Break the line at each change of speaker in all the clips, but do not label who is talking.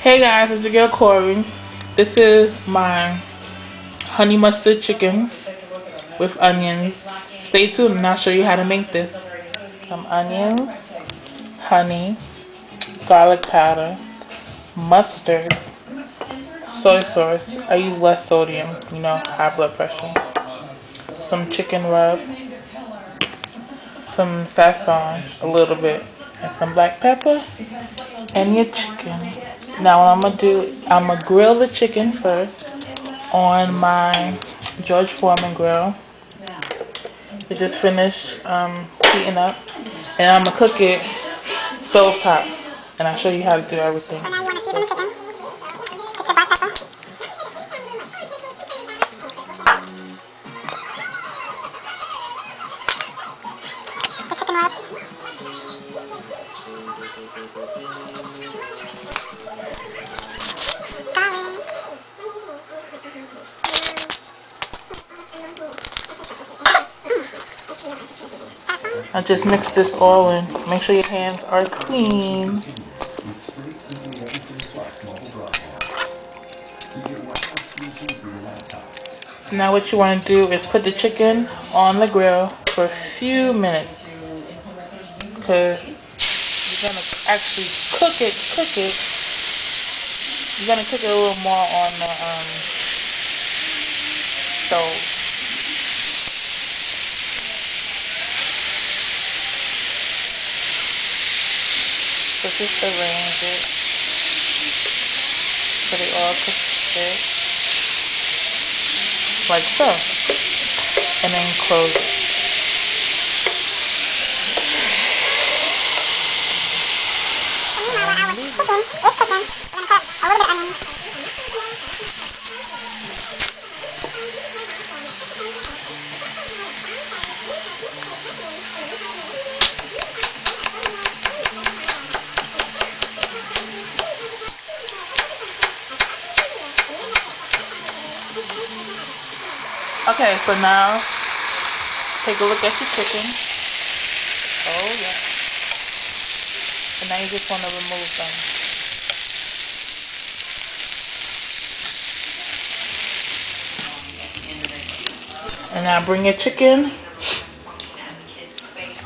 Hey guys, it's your girl Cory. This is my honey mustard chicken with onions. Stay tuned and I'll show you how to make this. Some onions, honey, garlic powder, mustard, soy sauce. I use less sodium, high blood pressure. Some chicken rub, some sazon, a little bit, and some black pepper, and your chicken. Now what I'm going to do, I'm going to grill the chicken first on my George Foreman grill. It just finished heating up. And I'm going to cook it stovetop. And I'll show you how to do everything. So now you want to season the chicken. Put your black pepper. The chicken rub. I just mix this all in. Make sure your hands are clean. Now what you want to do is put the chicken on the grill for a few minutes. Because you're going to actually cook it. You're going to cook it a little more on the stove. So just arrange it so they all cook it like so, and then close it. Our chicken is cooking. We're going to put a little bit of onion. Okay, so now take a look at your chicken. Oh yeah. And now you just want to remove them. And now bring your chicken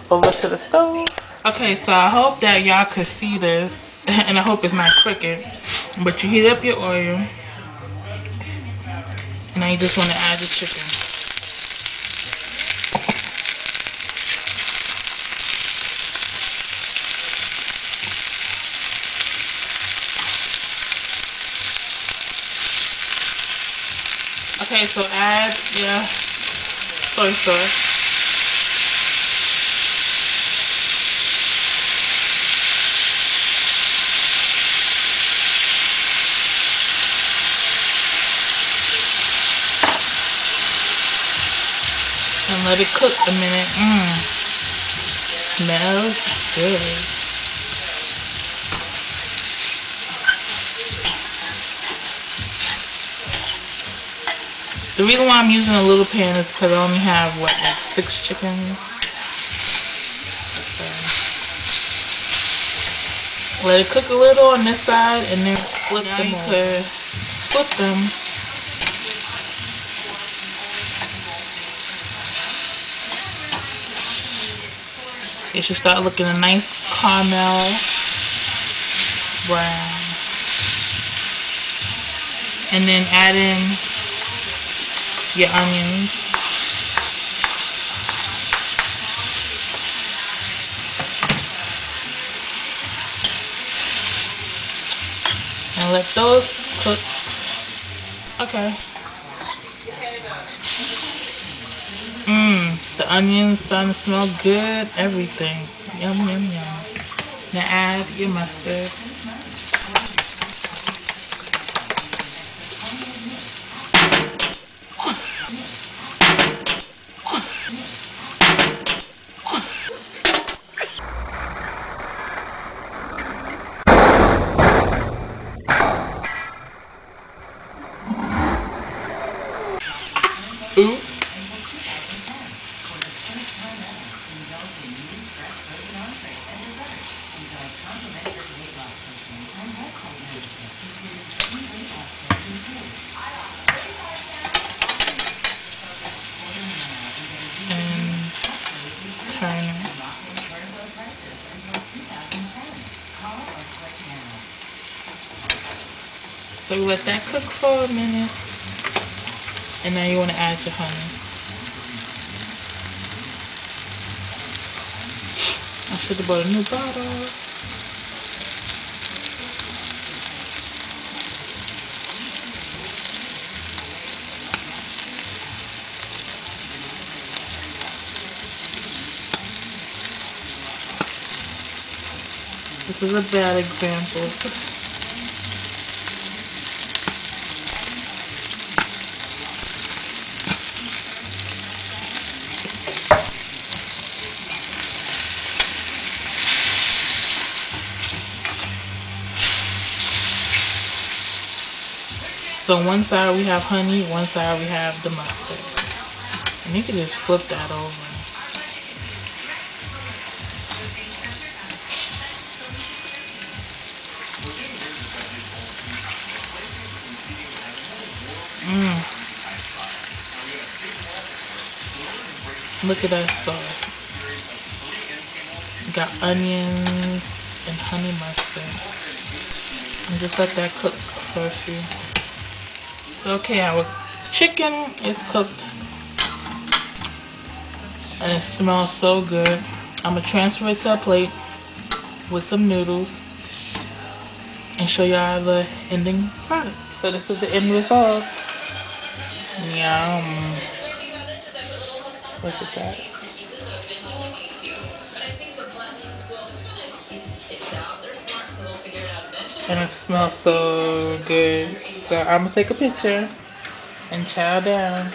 over to the stove. Okay, so I hope that y'all could see this. And I hope it's not crooked. But you heat up your oil. And now you just want to add the chicken. Okay, so add your soy sauce. And let it cook a minute. Smells good. The reason why I'm using a little pan is because I only have, like 6 chickens. So let it cook a little on this side and then flip them over. Flip them. It should start looking a nice caramel brown. And then add in your onions. And let those cook. Okay. The onions starting to smell good. Everything. Yum, yum, yum. Now add your mustard. Oops. So you let that cook for a minute. And now you want to add your honey. I should have bought a new bottle. This is a bad example. So one side we have honey, one side we have the mustard. And you can just flip that over. Look at that sauce. Got onions and honey mustard. And just let that cook for a few. So okay, our chicken is cooked. And it smells so good. I'm going to transfer it to a plate with some noodles. And show y'all the ending product. So this is the end result. Yum. Look at that. And it smells so good. So I'm gonna take a picture and chow down.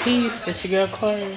Peace. It's your girl Cory.